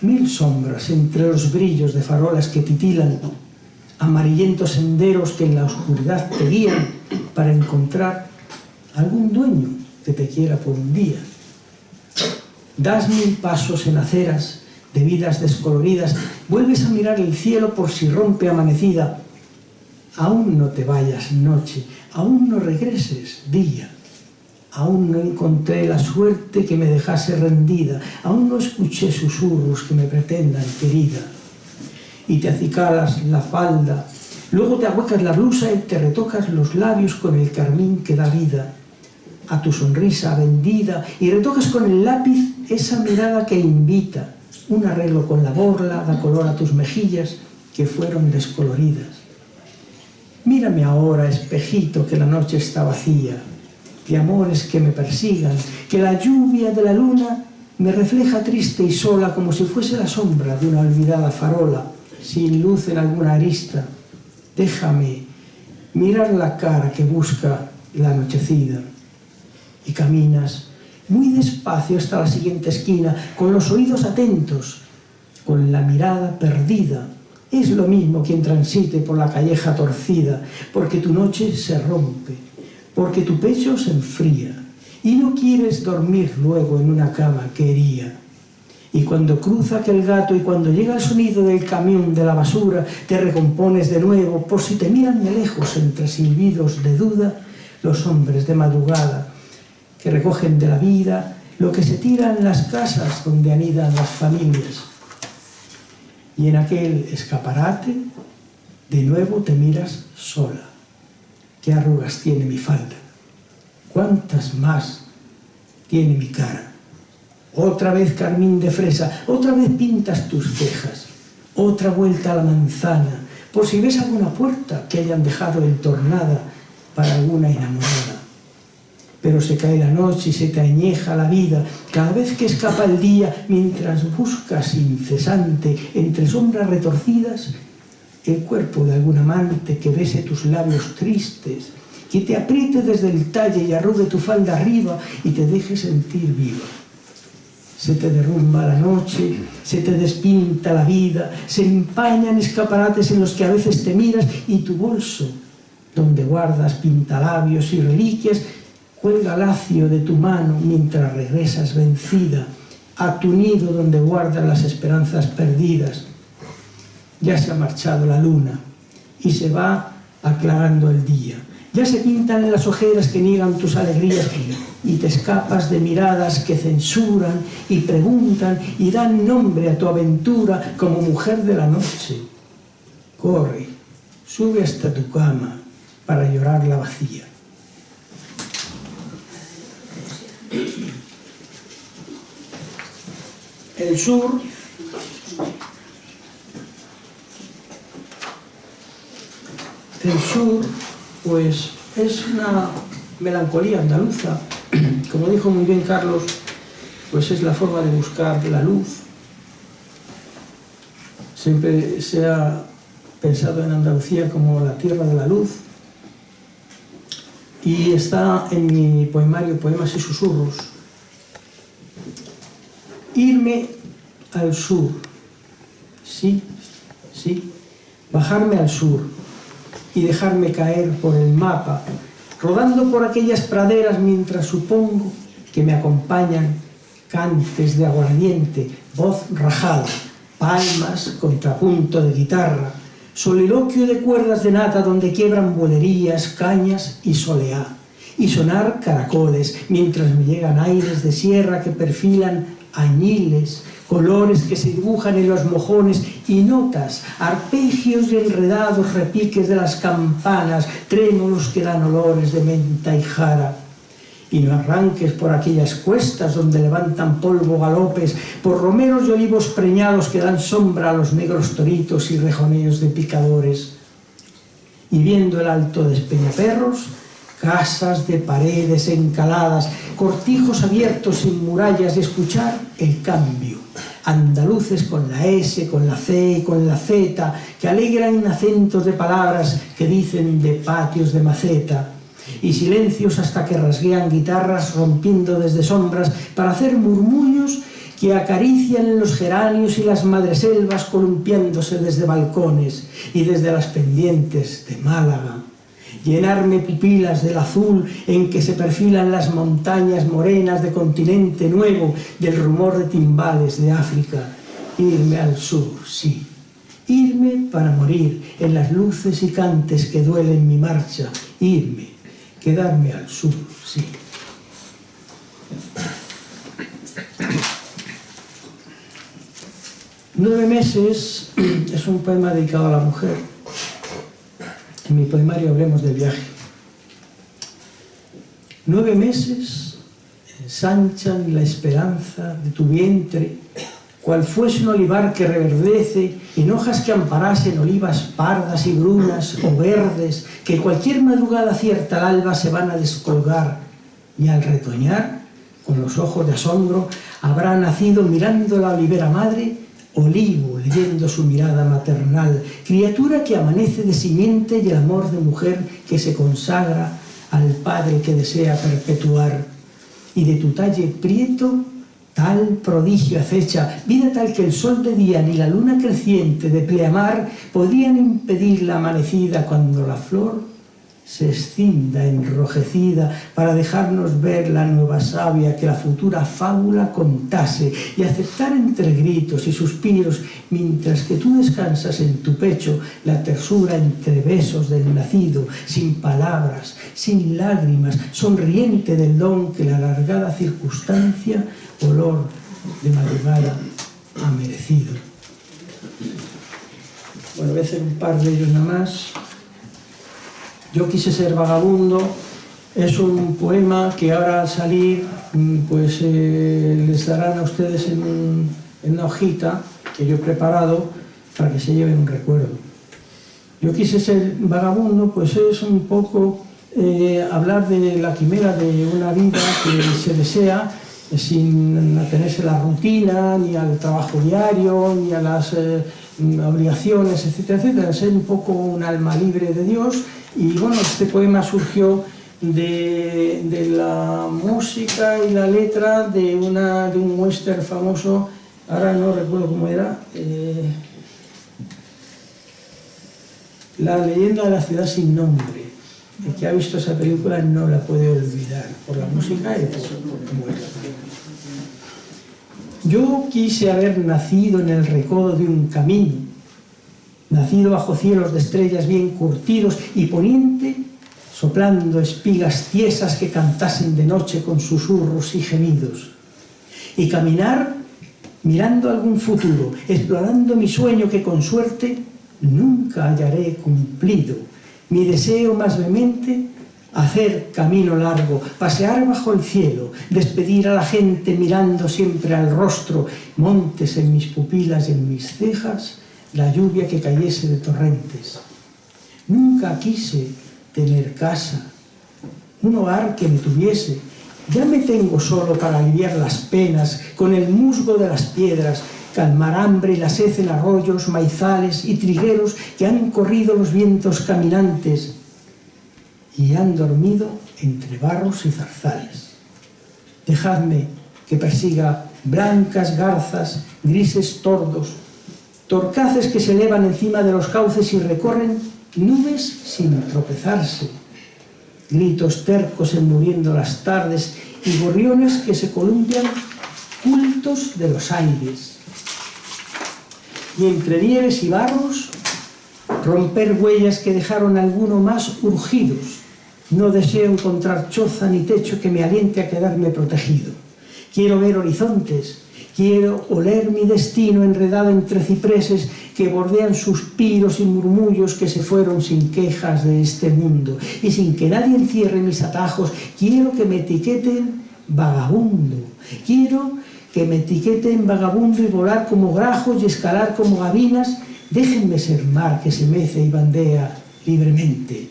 mil sombras entre los brillos de farolas que titilan, amarillentos senderos que en la oscuridad te guían para encontrar algún dueño que te quiera por un día. Das 1000 pasos en aceras de vidas descoloridas, vuelves a mirar el cielo por si rompe amanecida. Aún no te vayas, noche, aún no regreses, día. Aún no encontré la suerte que me dejase rendida, aún no escuché susurros que me pretendan querida. Y te acicalas la falda, luego te ahuecas la blusa y te retocas los labios con el carmín que da vida a tu sonrisa vendida, y retocas con el lápiz esa mirada que invita. Un arreglo con la borla da color a tus mejillas que fueron descoloridas. Mírame ahora, espejito, que la noche está vacía, de amores que me persigan, que la lluvia de la luna me refleja triste y sola como si fuese la sombra de una olvidada farola, sin luz en alguna arista. Déjame mirar la cara que busca la anochecida. Y caminas muy despacio hasta la siguiente esquina, con los oídos atentos, con la mirada perdida. Es lo mismo quien transite por la calleja torcida, porque tu noche se rompe, porque tu pecho se enfría, y no quieres dormir luego en una cama que hería. Y cuando cruza aquel gato y cuando llega el sonido del camión de la basura, te recompones de nuevo, por si te miran de lejos entre silbidos de duda, los hombres de madrugada que recogen de la vida lo que se tira en las casas donde anidan las familias. Y en aquel escaparate de nuevo te miras sola. ¿Qué arrugas tiene mi falda? ¿Cuántas más tiene mi cara? Otra vez carmín de fresa, otra vez pintas tus cejas, otra vuelta a la manzana, por si ves alguna puerta que hayan dejado entornada para alguna enamorada. Pero se cae la noche y se te añeja la vida, cada vez que escapa el día, mientras buscas incesante entre sombras retorcidas el cuerpo de algún amante que bese tus labios tristes, que te apriete desde el talle y arrugue tu falda arriba y te deje sentir viva. Se te derrumba la noche, se te despinta la vida, se empañan escaparates en los que a veces te miras y tu bolso, donde guardas pintalabios y reliquias, cuelga lacio de tu mano mientras regresas vencida a tu nido donde guardas las esperanzas perdidas. Ya se ha marchado la luna y se va aclarando el día. Ya se pintan las ojeras que niegan tus alegrías y te escapas de miradas que censuran y preguntan y dan nombre a tu aventura como mujer de la noche. Corre, sube hasta tu cama para llorar la vacía. El sur pues es una melancolía andaluza, como dijo muy bien Carlos, pues es la forma de buscar la luz. Siempre se ha pensado en Andalucía como la tierra de la luz, y está en mi poemario Poemas y Susurros. Irme al sur, sí, bajarme al sur y dejarme caer por el mapa, rodando por aquellas praderas mientras supongo que me acompañan cantes de aguardiente, voz rajada, palmas, contrapunto de guitarra, soliloquio de cuerdas de nata donde quiebran bulerías, cañas y soleá, y sonar caracoles mientras me llegan aires de sierra que perfilan añiles, colores que se dibujan en los mojones y notas, arpegios y enredados repiques de las campanas, trémulos que dan olores de menta y jara. Y no arranques por aquellas cuestas donde levantan polvo galopes, por romeros y olivos preñados que dan sombra a los negros toritos y rejoneos de picadores. Y viendo el alto de Espeñaperros, casas de paredes encaladas, cortijos abiertos sin murallas, y escuchar el cambio. Andaluces con la S, con la C y con la Z, que alegran acentos de palabras que dicen de patios de maceta. Y silencios hasta que rasguean guitarras rompiendo desde sombras para hacer murmullos que acarician los geranios y las madreselvas columpiándose desde balcones y desde las pendientes de Málaga. Llenarme pupilas del azul en que se perfilan las montañas morenas de continente nuevo, del rumor de timbales de África. Irme al sur, sí. Irme para morir en las luces y cantes que duelen mi marcha. Irme. Quedarme al sur, sí. Nueve meses es un poema dedicado a la mujer. En mi poemario hablemos del viaje. 9 meses ensanchan la esperanza de tu vientre, cual fuese un olivar que reverdece en hojas que amparasen olivas pardas y brunas o verdes, que cualquier madrugada cierta al alba se van a descolgar, y al retoñar, con los ojos de asombro, habrá nacido mirando la olivera madre, olivo leyendo su mirada maternal, criatura que amanece de simiente y el amor de mujer que se consagra al padre que desea perpetuar. Y de tu talle prieto tal prodigio acecha, vida tal que el sol de día ni la luna creciente de pleamar podían impedir la amanecida cuando la flor se escinda enrojecida para dejarnos ver la nueva savia que la futura fábula contase y aceptar entre gritos y suspiros, mientras que tú descansas en tu pecho la tersura entre besos del nacido, sin palabras, sin lágrimas, sonriente del don que la alargada circunstancia, olor de madrugada, ha merecido. Bueno, voy a hacer un par de ellos nada más. Yo quise ser vagabundo, es un poema que ahora al salir pues les darán a ustedes en una hojita que yo he preparado para que se lleven un recuerdo. Yo quise ser vagabundo, pues es un poco hablar de la quimera de una vida que se desea sin atenerse a la rutina, ni al trabajo diario, ni a las obligaciones, etcétera, etcétera, ser un poco un alma libre de Dios. Y bueno, este poema surgió de la música y la letra de un western famoso, ahora no recuerdo cómo era, La leyenda de la ciudad sin nombre. El que ha visto esa película no la puede olvidar, por la música y por cómo era. Yo quise haber nacido en el recodo de un camino, nacido bajo cielos de estrellas bien curtidos y poniente, soplando espigas tiesas que cantasen de noche con susurros y gemidos. Y caminar mirando algún futuro, explorando mi sueño que con suerte nunca hallaré cumplido. Mi deseo más vehemente, hacer camino largo, pasear bajo el cielo, despedir a la gente mirando siempre al rostro, montes en mis pupilas y en mis cejas, la lluvia que cayese de torrentes. Nunca quise tener casa, un hogar que me tuviese. Ya me tengo solo para aliviar las penas, con el musgo de las piedras, calmar hambre y la sed en arroyos, maizales y trigueros que han corrido los vientos caminantes y han dormido entre barros y zarzales. Dejadme que persiga blancas garzas, grises tordos, torcaces que se elevan encima de los cauces y recorren nubes sin tropezarse, gritos tercos enmuriendo las tardes y gorriones que se columpian cultos de los aires. Y entre nieves y barros, romper huellas que dejaron a alguno más urgidos. No deseo encontrar choza ni techo que me aliente a quedarme protegido. Quiero ver horizontes, quiero oler mi destino enredado entre cipreses que bordean suspiros y murmullos que se fueron sin quejas de este mundo. Y sin que nadie encierre mis atajos, quiero que me etiqueten vagabundo. Quiero que me etiqueten vagabundo y volar como grajos y escalar como gavinas. Déjenme ser mar que se mece y bandea libremente.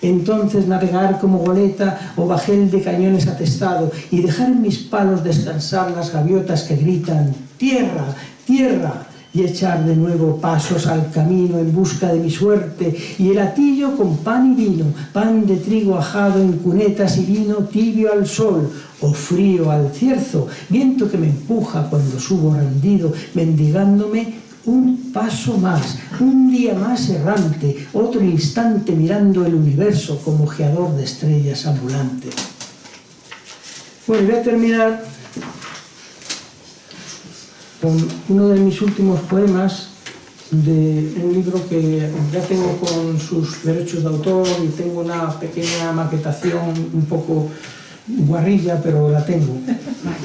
Entonces navegar como goleta o bajel de cañones atestado y dejar en mis palos descansar las gaviotas que gritan «Tierra, tierra», y echar de nuevo pasos al camino en busca de mi suerte, y el hatillo con pan y vino, pan de trigo ajado en cunetas y vino tibio al sol o frío al cierzo, viento que me empuja cuando subo rendido, mendigándome un paso más, un día más errante, otro instante mirando el universo como ojeador de estrellas ambulante. Bueno, voy a terminar con uno de mis últimos poemas de un libro que ya tengo con sus derechos de autor y tengo una pequeña maquetación un poco guarrilla, pero la tengo.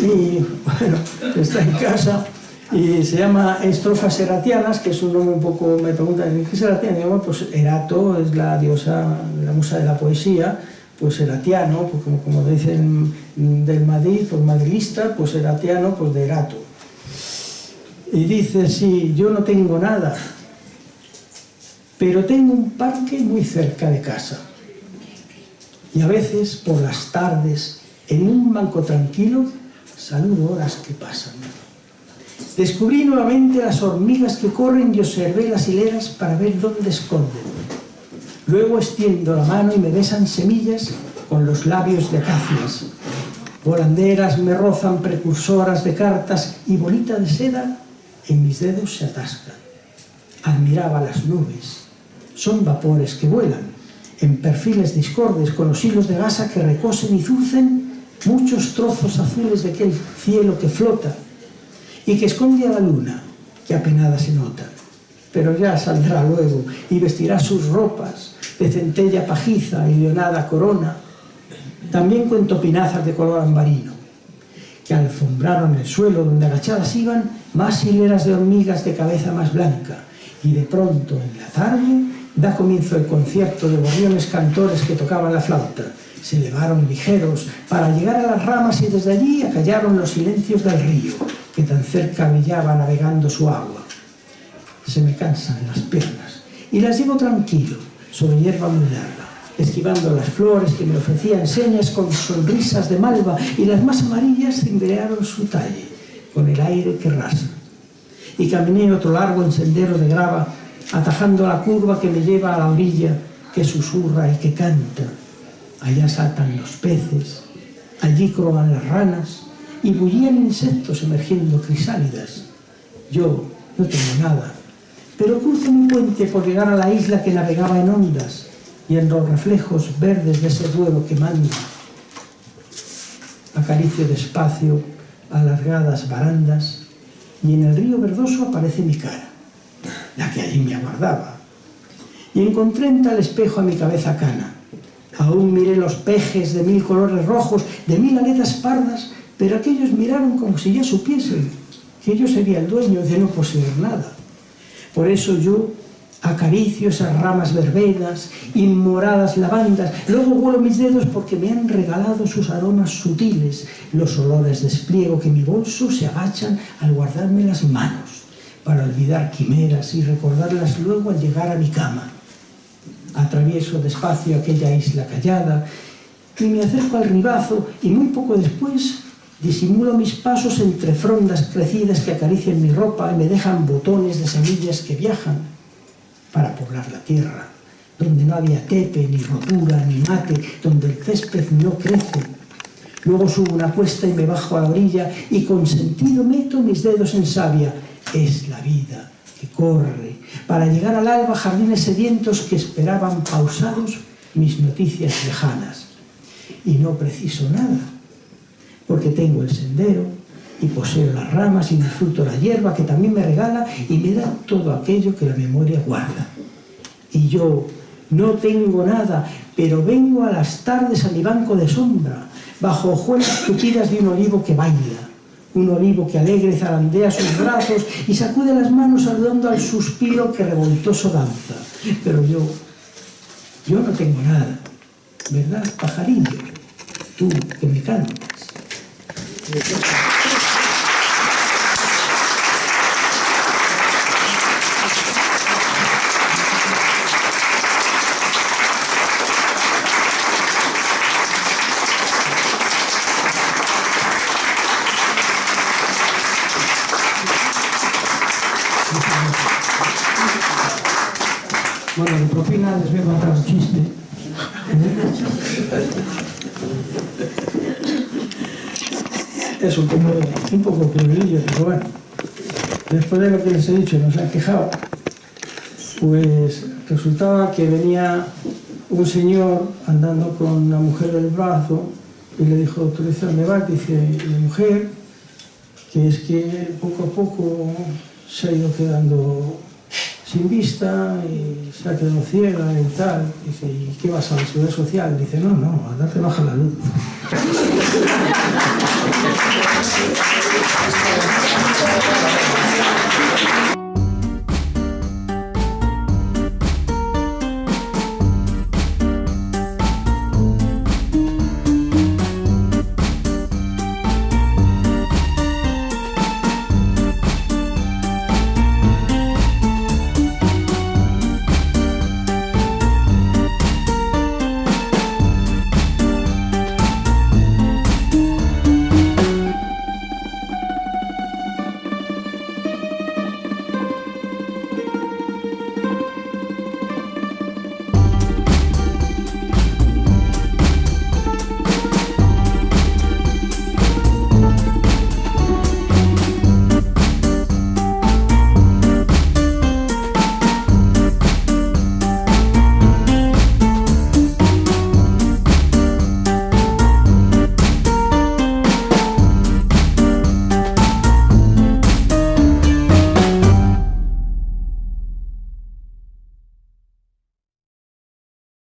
Y bueno, está en casa y se llama Estrofas Eratianas, que es un nombre un poco, me preguntan, ¿qué es Eratiana? Digo, pues Erato es la diosa, la musa de la poesía, pues Eratiano, pues como dicen del Madrid, pues madrilista, pues Eratiano, pues de Erato. Y dice, sí, yo no tengo nada, pero tengo un parque muy cerca de casa. Y a veces, por las tardes, en un banco tranquilo, saludo horas que pasan. Descubrí nuevamente las hormigas que corren y observé las hileras para ver dónde esconden. Luego extiendo la mano y me besan semillas con los labios de acacias. Volanderas me rozan precursoras de cartas y bolita de seda en mis dedos se atascan. Admiraba las nubes. Son vapores que vuelan en perfiles discordes con los hilos de gasa que recosen y zurcen muchos trozos azules de aquel cielo que flota y que esconde a la luna, que apenada se nota. Pero ya saldrá luego y vestirá sus ropas de centella pajiza y leonada corona. También cuento pinazas de color ambarino, que alfombraron el suelo donde agachadas iban más hileras de hormigas de cabeza más blanca. Y de pronto, en la tarde, da comienzo el concierto de gorriones cantores que tocaban la flauta. Se elevaron ligeros para llegar a las ramas y desde allí acallaron los silencios del río, que tan cerca brillaba navegando su agua. Se me cansan las piernas y las llevo tranquilo sobre hierba muy larga, esquivando las flores que me ofrecían señas con sonrisas de malva, y las más amarillas cimbrearon su talle con el aire que rasa. Y caminé otro largo sendero de grava, atajando la curva que me lleva a la orilla, que susurra y que canta. Allá saltan los peces, allí croan las ranas y bullían insectos emergiendo crisálidas. Yo no tengo nada, pero cruzo mi puente por llegar a la isla que navegaba en ondas y en los reflejos verdes de ese duelo que manda. Acaricio despacio alargadas barandas y en el río verdoso aparece mi cara, la que allí me aguardaba. Y encontré en tal espejo a mi cabeza cana. Aún miré los pejes de 1000 colores rojos, de 1000 aletas pardas, pero aquellos miraron como si ya supiesen que yo sería el dueño de no poseer nada. Por eso yo Acaricio esas ramas verbenas, inmoradas lavandas, luego huelo mis dedos porque me han regalado sus aromas sutiles, los olores de espliego que mi bolso se agachan al guardarme las manos, para olvidar quimeras y recordarlas luego al llegar a mi cama. Atravieso despacio aquella isla callada y me acerco al ribazo y muy poco después disimulo mis pasos entre frondas crecidas que acarician mi ropa y me dejan botones de semillas que viajan para poblar la tierra, donde no había tepe, ni rotura, ni mate, donde el césped no crece. Luego subo una cuesta y me bajo a la orilla y con sentido meto mis dedos en savia. Es la vida que corre, para llegar al alba jardines sedientos que esperaban pausados mis noticias lejanas. Y no preciso nada, porque tengo el sendero y poseo las ramas y disfruto la hierba que también me regala y me da todo aquello que la memoria guarda. Y yo no tengo nada, pero vengo a las tardes a mi banco de sombra, bajo hojuelas tupidas de un olivo que baila, un olivo que alegre zarandea sus brazos y sacude las manos saludando al suspiro que revoltoso danza. Pero yo no tengo nada, ¿verdad, pajarillo? Tú que me cantas. Bueno, de propina les voy a contar un chiste. Es un poco cruelillo, pero bueno. Después de lo que les he dicho, nos han quejado. Pues resultaba que venía un señor andando con una mujer del brazo y le dijo, ¿tú dices dónde vas? Dice, la mujer, que es que poco a poco se ha ido quedando sin vista y se ha quedado ciega y tal. Dice, ¿y qué vas a la seguridad social? Dice, no, a darte baja la luz.